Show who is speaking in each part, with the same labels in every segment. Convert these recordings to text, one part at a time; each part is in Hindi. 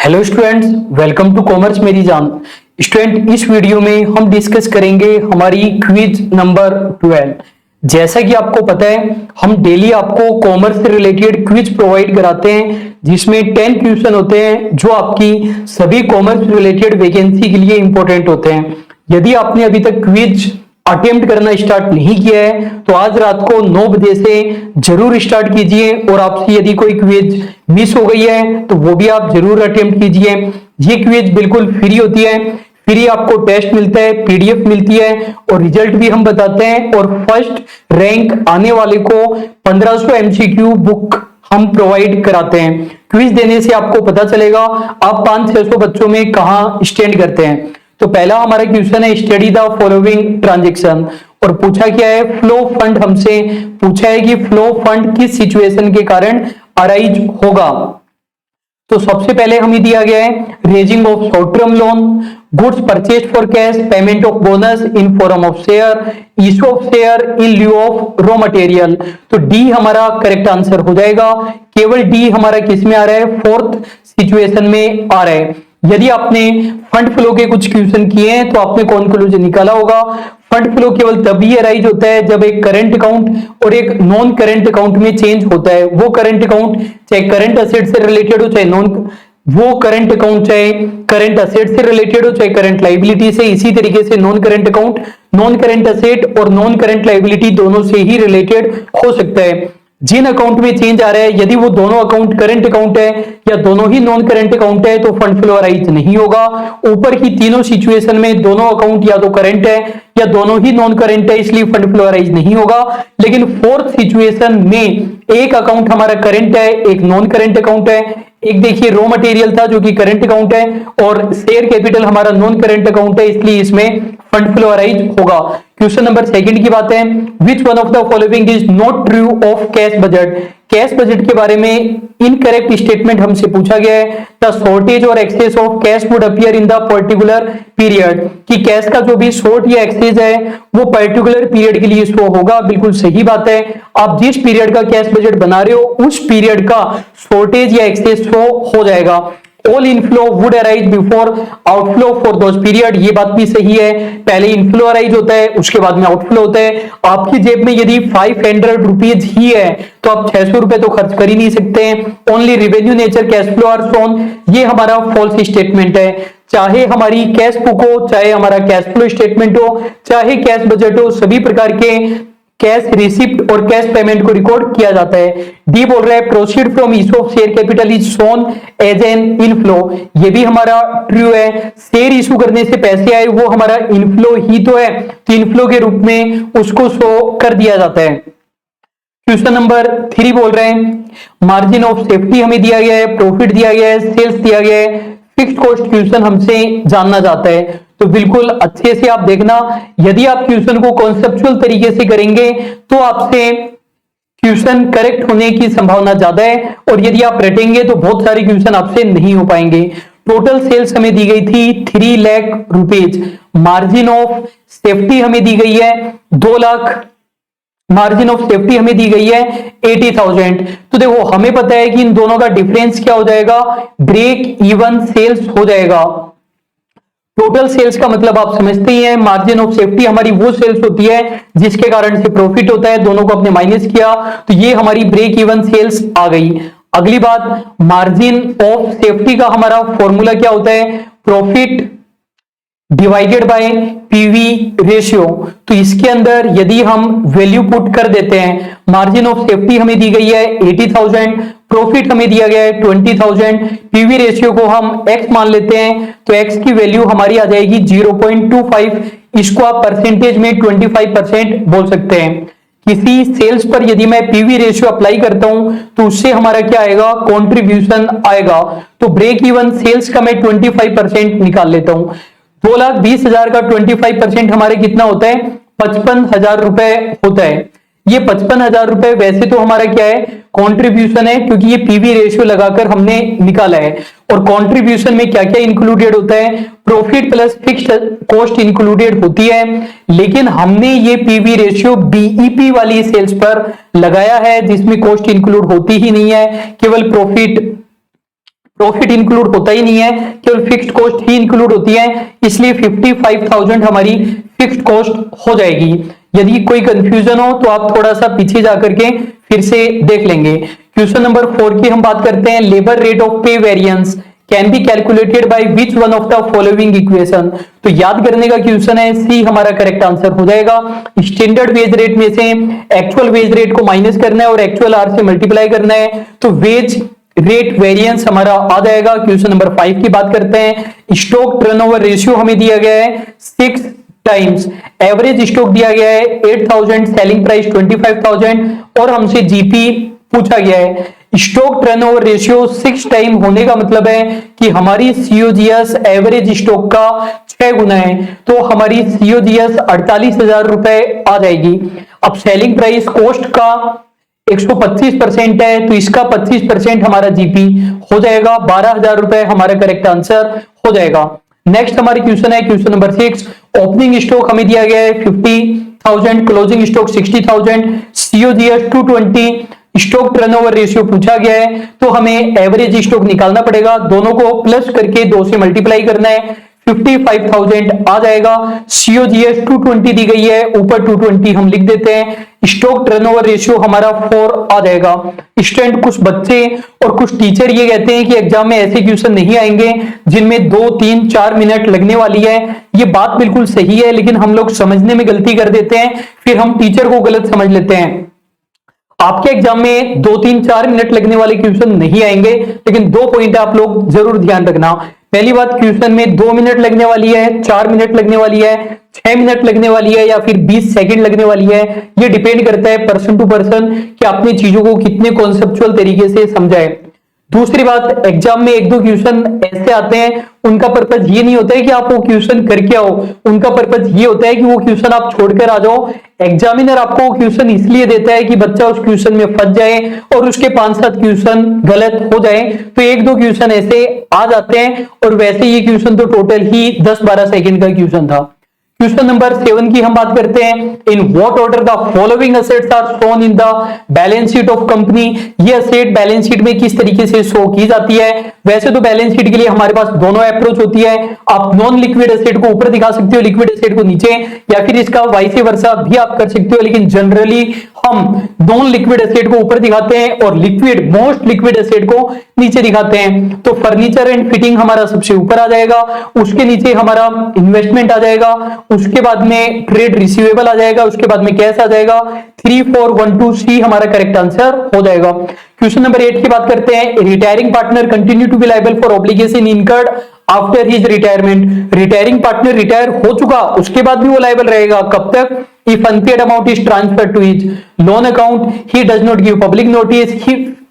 Speaker 1: Hello students, welcome to commerce मेरी जान। स्टूडेंट, इस वीडियो में हम डिस्कस करेंगे हमारी क्विज नंबर 12। जैसा कि आपको पता है, हम डेली आपको कॉमर्स से रिलेटेड क्विज प्रोवाइड कराते हैं, जिसमें 10 क्वेश्चन होते हैं जो आपकी सभी कॉमर्स रिलेटेड वैकेंसी के लिए इंपॉर्टेंट होते हैं। यदि आपने अभी तक क्विज अटेम्प्ट करना स्टार्ट नहीं किया है तो आज रात को 9 बजे से जरूर स्टार्ट कीजिए, और आपसे यदि कोई क्विज मिस हो गई है तो वो भी आप जरूर अटेम्प्ट कीजिए। ये क्विज बिल्कुल फ्री होती है, फ्री आपको टेस्ट मिलता है, पीडीएफ मिलती है और रिजल्ट भी हम बताते हैं, और फर्स्ट रैंक आने वाले को 1500 एमसीक्यू बुक हम प्रोवाइड कराते हैं। क्विज देने से आपको पता चलेगा आप 500-600 बच्चों में कहां स्टैंड करते हैं। तो पहला हमारा क्वेश्चन है, स्टडी द फॉलोइंग ट्रांजैक्शन, और पूछा क्या है, फ्लो फंड हमसे पूछा है कि फ्लो फंड किस सिचुएशन के कारण अराइज होगा। तो सबसे पहले हमें दिया गया है raising of short term loan, goods purchase for cash, payment of bonus in form of share, issue of share in lieu of raw material. तो डी हमारा करेक्ट आंसर हो जाएगा। केवल डी हमारा किस में आ रहा है, फोर्थ सिचुएशन में आ रहा है। यदि आपने फंड फ्लो के कुछ क्वेश्चन किए हैं तो आपने कंक्लूजन निकाला होगा। फंड फ्लो केवल तभी अराइज होता है जब एक करंट अकाउंट और एक नॉन करंट अकाउंट में चेंज होता है। वो करंट अकाउंट चाहे करंट असेट से रिलेटेड हो, चाहे वो करंट अकाउंट चाहे करंट असेट से रिलेटेड हो, चाहे करंट लाइबिलिटी से। इसी तरीके से non current account non current asset और नॉन करंट लाइबिलिटी दोनों से ही रिलेटेड हो सकता है। जिन अकाउंट में चेंज आ रहा है, यदि वो दोनों अकाउंट करंट अकाउंट है या दोनों ही नॉन करंट अकाउंट है तो फंड फ्लो अराइज नहीं होगा। ऊपर की तीनों सिचुएशन में दोनों अकाउंट या तो करंट है या दोनों ही नॉन करंट है, इसलिए फंड फ्लो अराइज नहीं होगा। लेकिन फोर्थ सिचुएशन में एक अकाउंट हमारा करंट है, एक नॉन करंट अकाउंट है। एक देखिए रॉ मटेरियल था जो कि करंट अकाउंट है, और शेयर कैपिटल हमारा नॉन करंट अकाउंट है, इसलिए इसमें फंड फ्लो अराइज होगा। क्वेश्चन नंबर सेकंड की बात है, which one of the following is not true of cash budget. Cash budget के बारे में इनकरेक्ट स्टेटमेंट हमसे पूछा गया है। द शॉर्टेज और excess of cash would appear in the particular period, कि कैश का जो भी शॉर्ट या एक्सेस है वो पर्टिकुलर पीरियड के लिए शो होगा। बिल्कुल सही बात है, आप जिस पीरियड का कैश बजट बना रहे हो उस पीरियड का शॉर्टेज या एक्सेस शो हो जाएगा। All inflow would arise before outflow for those period, ये बात भी सही है। पहले इनफ्लो अराइज होता है, उसके बाद में आउटफ्लो होता है। आपकी जेब में यदि 500 रुपीज ही है तो आप 600 रुपए तो खर्च कर ही नहीं सकते हैं। Only revenue nature cash flow are shown, ये हमारा फॉल्स स्टेटमेंट है। चाहे हमारी कैश बुक हो, चाहे हमारा कैश फ्लो स्टेटमेंट हो, चाहे कैश बजट हो, सभी प्रकार के कैश रिसिप्ट और कैश पेमेंट को रिकॉर्ड किया जाता है। डी बोल रहा है proceed from issue of share capital is shown as an inflow, ये भी हमारा ट्रू है। शेयर इशू करने से पैसे आए वो हमारा इनफ्लो ही तो है, तो इनफ्लो के रूप में उसको शो कर दिया जाता है। क्वेश्चन नंबर 3 बोल रहे हैं मार्जिन ऑफ सेफ्टी हमें दिया गया है, प्रॉफिट दिया गया है, सेल्स दिया गया है, फिक्स्ड कॉस्ट क्वेश्चन हमसे जानना चाहता है। तो बिल्कुल अच्छे से आप देखना, यदि आप क्वेश्चन को कॉन्सेप्चुअल तरीके से करेंगे तो आपसे क्वेश्चन करेक्ट होने की संभावना ज्यादा है, और यदि आप रटेंगे तो बहुत सारे क्वेश्चन आपसे नहीं हो पाएंगे। टोटल सेल्स हमें दी गई थी 3 lakh rupees, margin of safety हमें दी गई है 2 लाख, मार्जिन ऑफ सेफ्टी हमें दी गई है 80,000। तो देखो हमें पता है कि इन दोनों का डिफरेंस क्या हो जाएगा, ब्रेक इवन सेल्स हो जाएगा। टोटल सेल्स का मतलब आप समझते ही हैं, मार्जिन ऑफ सेफ्टी हमारी वो सेल्स होती है जिसके कारण से प्रॉफिट होता है, दोनों को आपने माइनस किया तो ये हमारी ब्रेक इवन सेल्स आ गई। अगली बात, मार्जिन ऑफ सेफ्टी का हमारा फॉर्मूला क्या होता है, profit divided by PV ratio. तो इसके अंदर यदि हम वैल्यू पुट कर देते हैं, मार्जिन ऑफ सेफ्टी हमें दी गई है 80,000, प्रॉफिट हमें दिया गया है 20,000, पीवी रेशियो को हम x मान लेते हैं तो x की वैल्यू हमारी आ जाएगी 0.25। इसको आप परसेंटेज में 25% बोल सकते हैं। किसी सेल्स पर यदि मैं पीवी रेशियो अप्लाई करता हूं तो उससे हमारा क्या आएगा, कंट्रीब्यूशन आएगा। तो ब्रेक इवन सेल्स का मैं 25% निकाल लेता हूं। 2,20,000 का 25% हमारे कितना होता है, 55,000 रुपए होता है। ये 55,000 रुपए वैसे तो हमारा क्या है, कंट्रीब्यूशन है, क्योंकि ये पीवी रेशियो लगाकर हमने निकाला है। और कंट्रीब्यूशन में क्या क्या इंक्लूडेड होता है, profit plus fixed cost included होती है। लेकिन हमने ये पीवी रेशियो बीईपी वाली सेल्स पर लगाया है जिसमें कॉस्ट इंक्लूड होती ही नहीं है, केवल प्रॉफिट प्रॉफिट इंक्लूड होता ही नहीं है, केवल फिक्स्ड कॉस्ट ही इंक्लूड होती है, इसलिए 55,000 हमारी फिक्स्ड कॉस्ट हो जाएगी। यदि कोई कंफ्यूजन हो तो आप थोड़ा सा पीछे जाकर के फिर से देख लेंगे। क्वेश्चन नंबर 4 की हम बात करते हैं, लेबर रेट ऑफ पे variance can be calculated by which one of the following equation. तो याद करने का क्वेश्चन है, सी हमारा करेक्ट आंसर हो जाएगा। स्टैंडर्ड वेज रेट में से एक्चुअल वेज रेट को माइनस करना है और एक्चुअल आर से मल्टीप्लाई करना है, तो वेज रेट वेरिएंस हमारा आ जाएगा। क्वेश्चन नंबर 5 की बात करते हैं, स्टॉक टर्नओवर रेशियो हमें दिया गया है 6 टाइम्स, एवरेज स्टॉक दिया गया है 8,000, सेलिंग प्राइस 25,000 और हमसे जीपी पूछा गया है। स्टॉक टर्नओवर रेशियो 6 टाइम होने का मतलब है कि हमारी सीओजीएस एवरेज स्टॉक का 6 गुना है, तो हमारी सीओजीएस 48,000 रुपए आ जाएगी। अब सेलिंग प्राइस कॉस्ट का 125% है, तो इसका 25% हमारा जीपी हो जाएगा, 12,000 रुपए हमारा करेक्ट आंसर हो जाएगा। नेक्स्ट हमारी क्वेश्चन है क्वेश्चन नंबर 6, ओपनिंग स्टॉक हमें दिया गया है 50,000, closing stock 60,000, COGS 220, stock turnover ratio पूछा गया है, तो हमें एवरेज स्टॉक निकालना पड़ेगा, दोनों को प्लस करके 2 से मल्टीप्लाई करना है, 55,000 आ जाएगा। सीओजीएस 220 दी गई है, ऊपर 220 हम लिख देते हैं, स्टॉक टर्नओवर रेशियो हमारा 4 आ जाएगा। स्टूडेंट, कुछ बच्चे और कुछ टीचर ये कहते हैं कि एग्जाम में ऐसे क्वेश्चन नहीं आएंगे जिनमें 2, 3, 4 मिनट लगने वाली है। ये बात बिल्कुल सही है, लेकिन हम लोग समझने में गलती कर देते हैं, फिर हम टीचर को गलत समझ लेते हैं। आपके एग्जाम में 2, 3, 4 मिनट लगने वाले क्वेश्चन नहीं आएंगे, लेकिन 2 पॉइंट आप लोग जरूर ध्यान रखना। पहली बात, क्वेश्चन में 2 मिनट लगने वाली है, 4 मिनट लगने वाली है, 6 मिनट लगने वाली है या फिर 20 सेकंड लगने वाली है। ये डिपेंड करता है पर्सन टू पर्सन कि आपने चीजों को कितने कॉन्सेप्चुअल तरीके से समझा है। दूसरी बात, एग्जाम में 1-2 क्वेश्चन ऐसे आते हैं, उनका पर्पज ये नहीं होता है कि आप वो क्वेश्चन करके आओ, उनका पर्पज ये होता है कि वो क्वेश्चन आप छोड़कर आ जाओ। एग्जामिनर आपको क्वेश्चन इसलिए देता है कि बच्चा उस क्वेश्चन में फंस जाए और उसके 5-7 क्वेश्चन गलत हो जाए, तो 1-2 क्वेश्चन ऐसे आ जाते हैं, और वैसे ये क्वेश्चन तो टोटल ही 10-12 सेकंड का क्वेश्चन था। क्वेश्चन नंबर 7 की हम बात करते हैं, in what order the following assets are shown in the balance sheet of company. ये असेट बैलेंस शीट में किस तरीके से शो की जाती है। वैसे तो बैलेंस शीट के लिए हमारे पास दोनों अप्रोच होती है, आप नॉन लिक्विड एसेट को ऊपर दिखा सकते हो, लिक्विड एसेट को नीचे, या फिर इसका वाइस वर्सा भी आप कर सकते हो, लेकिन जनरली हम नॉन लिक्विड एसेट को ऊपर दिखाते हैं और लिक्विड मोस्ट लिक्विड एसेट को नीचे दिखाते हैं। तो फर्नीचर एंड फिटिंग हमारा सबसे ऊपर आ जाएगा, उसके नीचे हमारा इन्वेस्टमेंट आ जाएगा, उसके बाद में ट्रेड रिसीवेबल आ जाएगा, उसके बाद में कैश आ जाएगा। 3, 4, 1, 2, C हमारा करेक्ट आंसर हो जाएगा। क्वेश्चन नंबर 8 की बात करते हैं, retiring partner continue to be liable for obligation incurred after his retirement. Retiring partner retire हो चुका, उसके बाद भी वो लायबल रहेगा, कब तक? If unpaid amount is transferred to his loan account, he does not give public notice.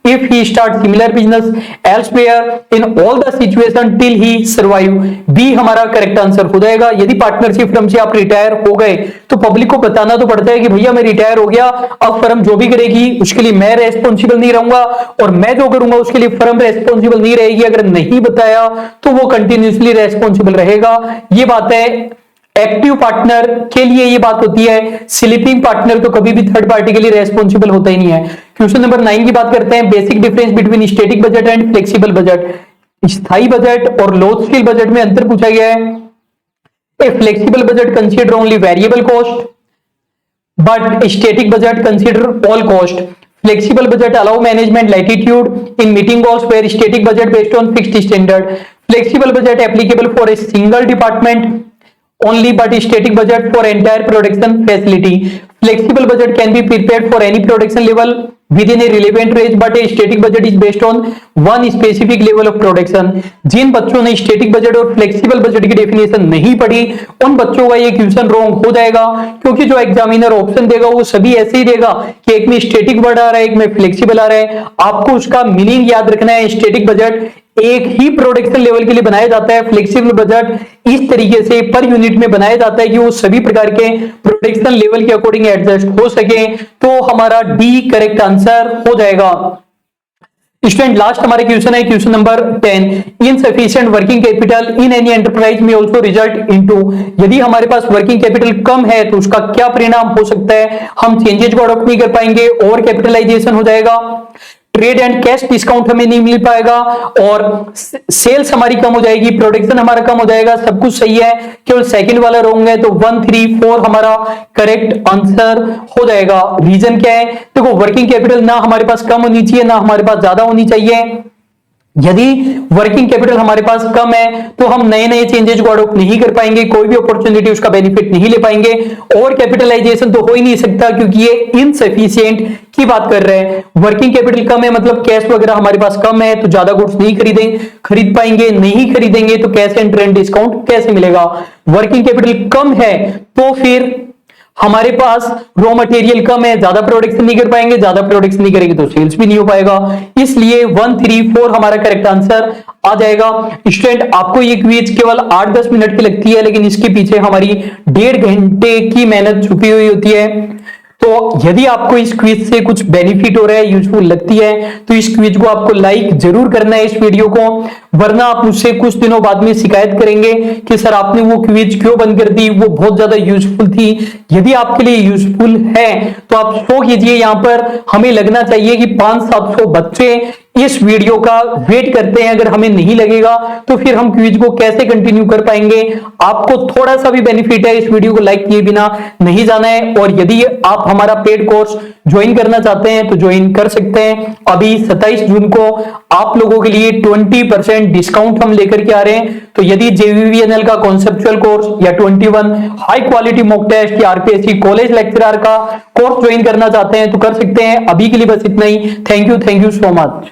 Speaker 1: If he starts similar business elsewhere, in all the situation till he survive. B हमारा करेक्ट आंसर हो जाएगा। यदि पार्टनरशिप फर्म से आप रिटायर हो गए तो पब्लिक को बताना तो पड़ता है कि भैया मैं रिटायर हो गया, अब फर्म जो भी करेगी उसके लिए मैं रेस्पॉन्सिबल नहीं रहूंगा और मैं जो करूंगा उसके लिए फर्म रेस्पॉन्सिबल नहीं रहेगी। अगर नहीं बताया तो वो कंटिन्यूसली रेस्पॉन्सिबल रहेगा। ये बात है। एक्टिव पार्टनर के लिए ये बात होती है, स्लीपिंग पार्टनर तो कभी भी थर्ड पार्टी के लिए रेस्पॉन्सिबल होता ही नहीं है। क्वेश्चन नंबर 9 की बात करते हैं, basic difference between static budget and flexible budget. स्थायी बजट और लोड स्केल बजट में अंतर पूछा गया है। A flexible budget consider only variable cost but static budget consider all cost. Flexible budget allow management latitude in meeting cost where static budget based on fixed standard. Flexible budget applicable for a single department only but static budget for entire production facility. Flexible budget can be prepared for any production level within a relevant range but a static budget is based on one specific level of production. जिन बच्चों ने स्टैटिक बजट और फ्लेक्सिबल बजट की डेफिनेशन नहीं पढ़ी उन बच्चों का ये क्वेश्चन रॉन्ग हो जाएगा, क्योंकि जो एग्जामिनर ऑप्शन देगा वो सभी ऐसे ही देगा कि एक में स्टैटिक वर्ड आ रहा है, एक में फ्लेक्सिबल आ रहा है। आपको उसका मीनिंग याद रखना है। स्टैटिक बजट एक ही प्रोडक्शन लेवल के लिए बनाया जाता है, फ्लेक्सिबल बजट इस तरीके से पर यूनिट में बनाया जाता है कि वो सभी प्रकार के प्रोडक्शन लेवल के अकॉर्डिंग एडजस्ट हो सके। तो हमारा डी करेक्ट आंसर हो जाएगा। स्टूडेंट, लास्ट हमारे क्वेश्चन है question number 10, insufficient working capital in any enterprise में आल्सो रिजल्ट इनटू। यदि हमारे पास वर्किंग कैपिटल कम है तो उसका क्या परिणाम हो सकता है? हम चेंजेस को अडॉप्ट नहीं कर पाएंगे, ओवर कैपिटलाइजेशन हो जाएगा, ट्रेड एंड कैश डिस्काउंट हमें नहीं मिल पाएगा और सेल्स हमारी कम हो जाएगी, प्रोडक्शन हमारा कम हो जाएगा, सब कुछ सही है, केवल सेकंड वाला रॉन्ग है। तो 1, 3, 4 हमारा करेक्ट आंसर हो जाएगा। रीजन क्या है? देखो वर्किंग कैपिटल ना हमारे पास कम होनी चाहिए ना हमारे पास ज्यादा होनी चाहिए। यदि वर्किंग कैपिटल हमारे पास कम है तो हम नए नए चेंजेस को अडॉप्ट नहीं कर पाएंगे, कोई भी अपॉर्चुनिटी उसका बेनिफिट नहीं ले पाएंगे। और कैपिटलाइजेशन तो हो ही नहीं सकता क्योंकि ये इनसफिशिएंट की बात कर रहे हैं। वर्किंग कैपिटल कम है मतलब कैश वगैरह हमारे पास कम है तो ज्यादा गुड्स नहीं खरीद पाएंगे, नहीं खरीदेंगे तो कैश एंड ट्रेड डिस्काउंट कैसे मिलेगा। वर्किंग कैपिटल कम है तो फिर हमारे पास रॉ मटेरियल कम है, ज्यादा प्रोडक्शन नहीं कर पाएंगे, ज्यादा प्रोडक्शन नहीं करेंगे तो सेल्स भी नहीं हो पाएगा। इसलिए 1, 3, 4 हमारा करेक्ट आंसर आ जाएगा। स्टूडेंट आपको ये क्विज केवल 8-10 मिनट की लगती है लेकिन इसके पीछे हमारी 1.5 घंटे की मेहनत छुपी हुई होती है। तो यदि आपको इस क्विज से कुछ बेनिफिट हो रहा है, यूजफुल लगती है तो इस क्विज को आपको लाइक जरूर करना है इस वीडियो को, वरना आप मुझसे कुछ दिनों बाद में शिकायत करेंगे कि सर आपने वो क्विज क्यों बंद कर दी, वो बहुत ज्यादा यूजफुल थी। यदि आपके लिए यूजफुल है तो आप शो कीजिए, यहां पर हमें लगना चाहिए कि 500-700 बच्चे इस वीडियो का वेट करते हैं। अगर हमें नहीं लगेगा तो फिर हम क्विज को कैसे कंटिन्यू कर पाएंगे। आपको थोड़ा सा भी बेनिफिट है इस वीडियो को लाइक किए बिना नहीं जाना है। और यदि आप हमारा पेड कोर्स ज्वाइन करना चाहते हैं तो ज्वाइन कर सकते हैं। अभी 27 जून को आप लोगों के लिए 20% डिस्काउंट हम लेकर के आ रहे हैं। तो यदि JVVNL का कॉन्सेप्चुअल कोर्स या 21 हाई क्वालिटी मॉक टेस्ट या RPSC कॉलेज लेक्चरर का कोर्स ज्वाइन करना चाहते हैं तो कर सकते हैं। अभी के लिए बस इतना ही। Thank you so much.